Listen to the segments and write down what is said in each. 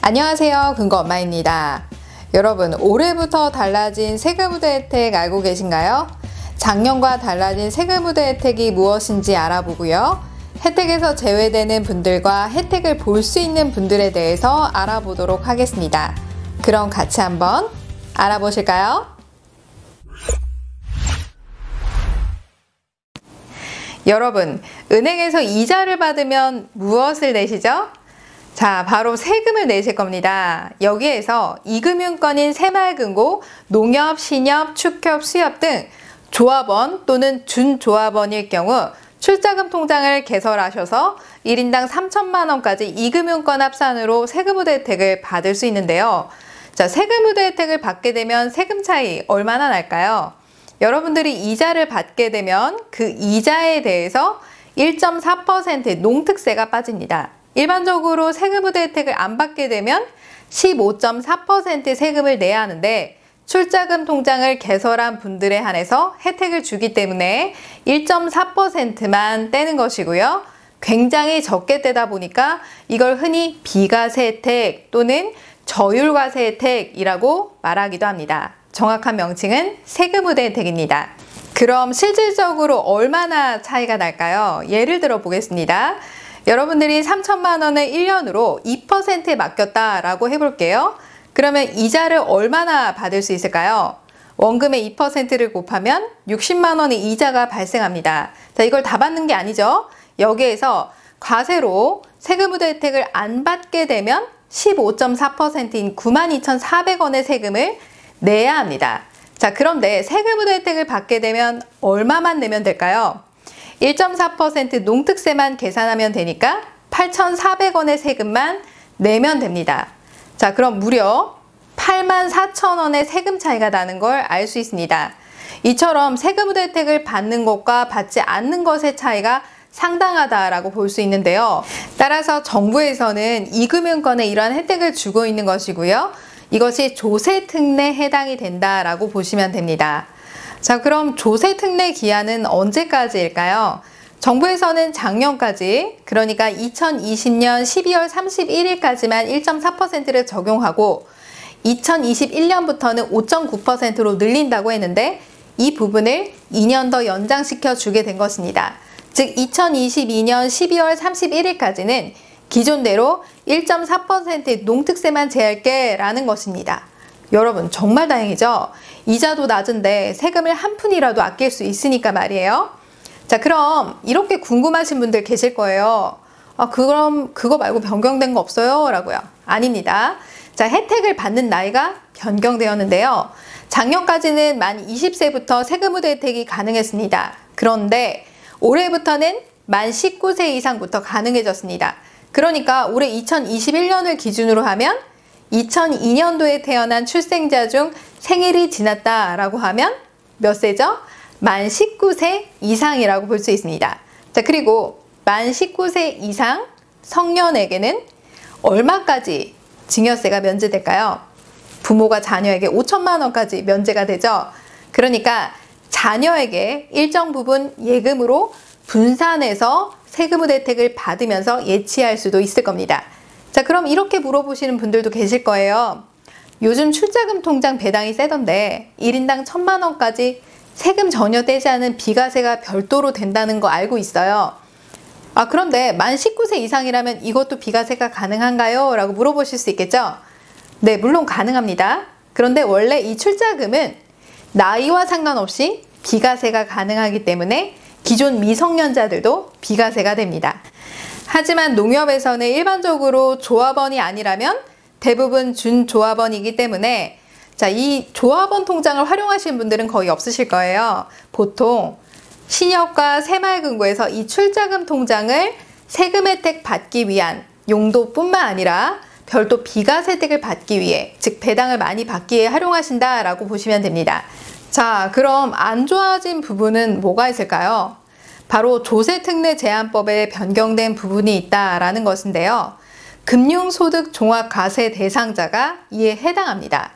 안녕하세요. 근거엄마입니다. 여러분, 올해부터 달라진 세금우대 혜택 알고 계신가요? 작년과 달라진 세금우대 혜택이 무엇인지 알아보고요. 혜택에서 제외되는 분들과 혜택을 볼 수 있는 분들에 대해서 알아보도록 하겠습니다. 그럼 같이 한번 알아보실까요? 여러분, 은행에서 이자를 받으면 무엇을 내시죠? 자, 바로 세금을 내실 겁니다. 여기에서 이금융권인 새마을금고, 농협, 신협, 축협, 수협 등 조합원 또는 준조합원일 경우 출자금 통장을 개설하셔서 1인당 3천만 원까지 이금융권 합산으로 세금우대 혜택을 받을 수 있는데요. 자, 세금우대 혜택을 받게 되면 세금 차이 얼마나 날까요? 여러분들이 이자를 받게 되면 그 이자에 대해서 1.4% 농특세가 빠집니다. 일반적으로 세금우대 혜택을 안 받게 되면 15.4% 세금을 내야 하는데 출자금 통장을 개설한 분들에 한해서 혜택을 주기 때문에 1.4%만 떼는 것이고요. 굉장히 적게 떼다 보니까 이걸 흔히 비과세 혜택 또는 저율과세 혜택이라고 말하기도 합니다. 정확한 명칭은 세금우대 혜택입니다. 그럼 실질적으로 얼마나 차이가 날까요? 예를 들어 보겠습니다. 여러분들이 3천만 원을 1년으로 2%에 맡겼다라고 해볼게요. 그러면 이자를 얼마나 받을 수 있을까요? 원금의 2%를 곱하면 60만 원의 이자가 발생합니다. 자, 이걸 다 받는 게 아니죠. 여기에서 과세로 세금우대 혜택을 안 받게 되면 15.4%인 92,400원의 세금을 내야 합니다. 자, 그런데 세금우대 혜택을 받게 되면 얼마만 내면 될까요? 1.4% 농특세만 계산하면 되니까 8,400원의 세금만 내면 됩니다. 자, 그럼 무려 84,000원의 세금 차이가 나는 걸 알 수 있습니다. 이처럼 세금우대 혜택을 받는 것과 받지 않는 것의 차이가 상당하다라고 볼 수 있는데요. 따라서 정부에서는 이금융권에 이러한 혜택을 주고 있는 것이고요. 이것이 조세특례에 해당이 된다라고 보시면 됩니다. 자, 그럼 조세특례 기한은 언제까지일까요? 정부에서는 작년까지, 그러니까 2020년 12월 31일까지만 1.4%를 적용하고 2021년부터는 5.9%로 늘린다고 했는데 이 부분을 2년 더 연장시켜 주게 된 것입니다. 즉 2022년 12월 31일까지는 기존대로 1.4%의 농특세만 제할게 라는 것입니다. 여러분, 정말 다행이죠? 이자도 낮은데 세금을 한 푼이라도 아낄 수 있으니까 말이에요. 자, 그럼 이렇게 궁금하신 분들 계실 거예요. 그럼 그거 말고 변경된 거 없어요? 라고요. 아닙니다. 자, 혜택을 받는 나이가 변경되었는데요. 작년까지는 만 20세부터 세금우대 혜택이 가능했습니다. 그런데 올해부터는 만 19세 이상부터 가능해졌습니다. 그러니까 올해 2021년을 기준으로 하면 2002년도에 태어난 출생자 중 생일이 지났다라고 하면 몇 세죠? 만 19세 이상이라고 볼 수 있습니다. 자, 그리고 만 19세 이상 성년에게는 얼마까지 증여세가 면제될까요? 부모가 자녀에게 5천만 원까지 면제가 되죠. 그러니까 자녀에게 일정 부분 예금으로 분산해서 세금우대 혜택을 받으면서 예치할 수도 있을 겁니다. 자, 그럼 이렇게 물어보시는 분들도 계실 거예요. 요즘 출자금 통장 배당이 세던데 1인당 1,000만 원까지 세금 전혀 떼지 않은 비과세가 별도로 된다는 거 알고 있어요. 그런데 만 19세 이상이라면 이것도 비과세가 가능한가요? 라고 물어보실 수 있겠죠? 네, 물론 가능합니다. 그런데 원래 이 출자금은 나이와 상관없이 비과세가 가능하기 때문에 기존 미성년자들도 비과세가 됩니다. 하지만 농협에서는 일반적으로 조합원이 아니라면 대부분 준조합원이기 때문에 자, 이 조합원 통장을 활용하시는 분들은 거의 없으실 거예요. 보통 신협과 새마을금고에서 이 출자금 통장을 세금 혜택 받기 위한 용도뿐만 아니라 별도 비과세 혜택을 받기 위해, 즉 배당을 많이 받기 위해 활용하신다라고 보시면 됩니다. 자, 그럼 안 좋아진 부분은 뭐가 있을까요? 바로 조세특례 제한법에 변경된 부분이 있다라는 것인데요. 금융소득 종합과세 대상자가 이에 해당합니다.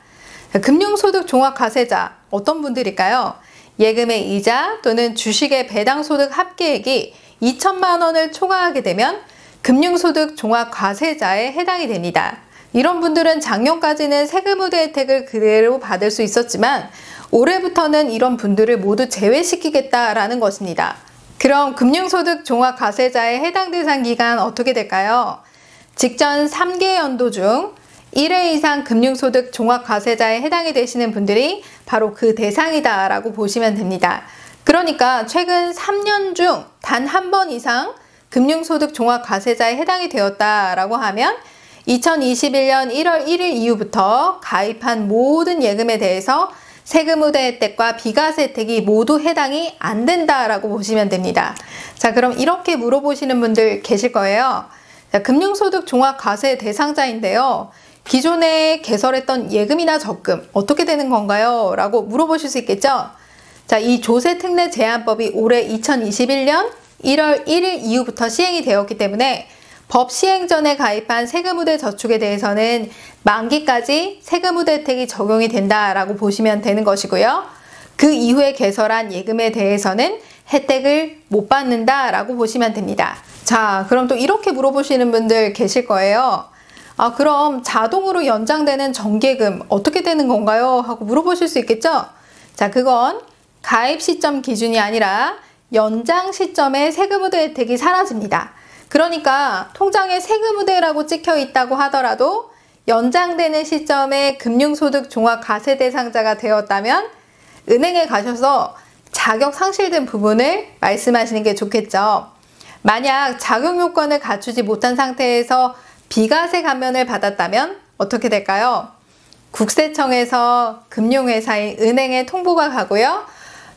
금융소득 종합과세자 어떤 분들일까요? 예금의 이자 또는 주식의 배당소득 합계액이 2천만 원을 초과하게 되면 금융소득 종합과세자에 해당이 됩니다. 이런 분들은 작년까지는 세금 우대 혜택을 그대로 받을 수 있었지만 올해부터는 이런 분들을 모두 제외시키겠다라는 것입니다. 그럼 금융소득 종합과세자의 해당 대상 기간 어떻게 될까요? 직전 3개 연도 중 1회 이상 금융소득 종합과세자에 해당이 되시는 분들이 바로 그 대상이다 라고 보시면 됩니다. 그러니까 최근 3년 중 단 한 번 이상 금융소득 종합과세자에 해당이 되었다라고 하면 2021년 1월 1일 이후부터 가입한 모든 예금에 대해서 세금 우대 혜택과 비과세 혜택이 모두 해당이 안 된다라고 보시면 됩니다. 자, 그럼 이렇게 물어보시는 분들 계실 거예요. 자, 금융소득 종합과세 대상자인데요. 기존에 개설했던 예금이나 적금 어떻게 되는 건가요? 라고 물어보실 수 있겠죠? 자, 이 조세특례 제한법이 올해 2021년 1월 1일 이후부터 시행이 되었기 때문에 법 시행 전에 가입한 세금 우대 저축에 대해서는 만기까지 세금 우대 혜택이 적용이 된다라고 보시면 되는 것이고요. 그 이후에 개설한 예금에 대해서는 혜택을 못 받는다라고 보시면 됩니다. 자, 그럼 또 이렇게 물어보시는 분들 계실 거예요. 아, 그럼 자동으로 연장되는 정기예금 어떻게 되는 건가요? 하고 물어보실 수 있겠죠? 자, 그건 가입 시점 기준이 아니라 연장 시점에 세금 우대 혜택이 사라집니다. 그러니까 통장에 세금 우대라고 찍혀 있다고 하더라도 연장되는 시점에 금융소득 종합과세 대상자가 되었다면 은행에 가셔서 자격 상실된 부분을 말씀하시는 게 좋겠죠. 만약 자격 요건을 갖추지 못한 상태에서 비과세 감면을 받았다면 어떻게 될까요? 국세청에서 금융회사인 은행에 통보가 가고요.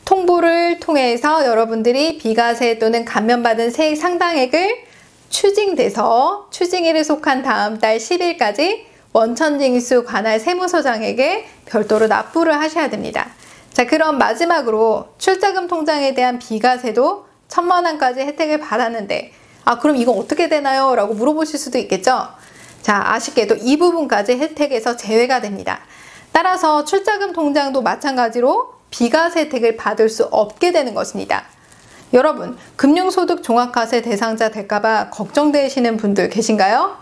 통보를 통해서 여러분들이 비과세 또는 감면받은 세액 상당액을 추징돼서 추징일에 속한 다음 달 10일까지 원천징수 관할 세무서장에게 별도로 납부를 하셔야 됩니다. 자, 그럼 마지막으로 출자금 통장에 대한 비과세도 1,000만 원까지 혜택을 받았는데 아, 그럼 이거 어떻게 되나요? 라고 물어보실 수도 있겠죠? 자, 아쉽게도 이 부분까지 혜택에서 제외가 됩니다. 따라서 출자금 통장도 마찬가지로 비과세 혜택을 받을 수 없게 되는 것입니다. 여러분, 금융소득 종합과세 대상자 될까봐 걱정되시는 분들 계신가요?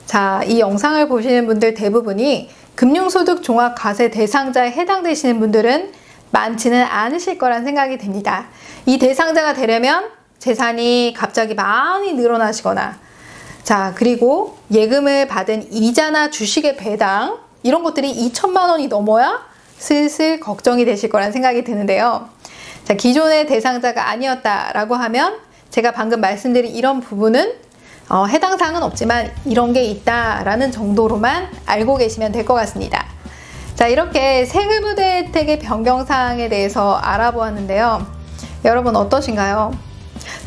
자, 이 영상을 보시는 분들 대부분이 금융소득 종합과세 대상자에 해당되시는 분들은 많지는 않으실 거란 생각이 듭니다. 이 대상자가 되려면 재산이 갑자기 많이 늘어나시거나, 자, 그리고 예금을 받은 이자나 주식의 배당, 이런 것들이 2,000만 원이 넘어야 슬슬 걱정이 되실 거란 생각이 드는데요. 자, 기존의 대상자가 아니었다라고 하면 제가 방금 말씀드린 이런 부분은 해당 사항은 없지만 이런 게 있다라는 정도로만 알고 계시면 될 것 같습니다. 자, 이렇게 세금 우대 혜택의 변경 사항에 대해서 알아보았는데요. 여러분 어떠신가요?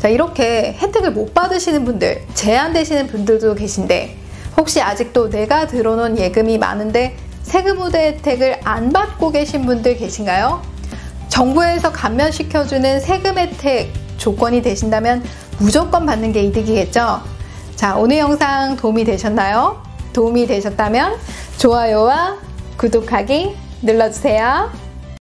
자, 이렇게 혜택을 못 받으시는 분들, 제한되시는 분들도 계신데 혹시 아직도 내가 들어놓은 예금이 많은데 세금 우대 혜택을 안 받고 계신 분들 계신가요? 정부에서 감면시켜주는 세금 혜택 조건이 되신다면 무조건 받는 게 이득이겠죠? 자, 오늘 영상 도움이 되셨나요? 도움이 되셨다면 좋아요와 구독하기 눌러주세요.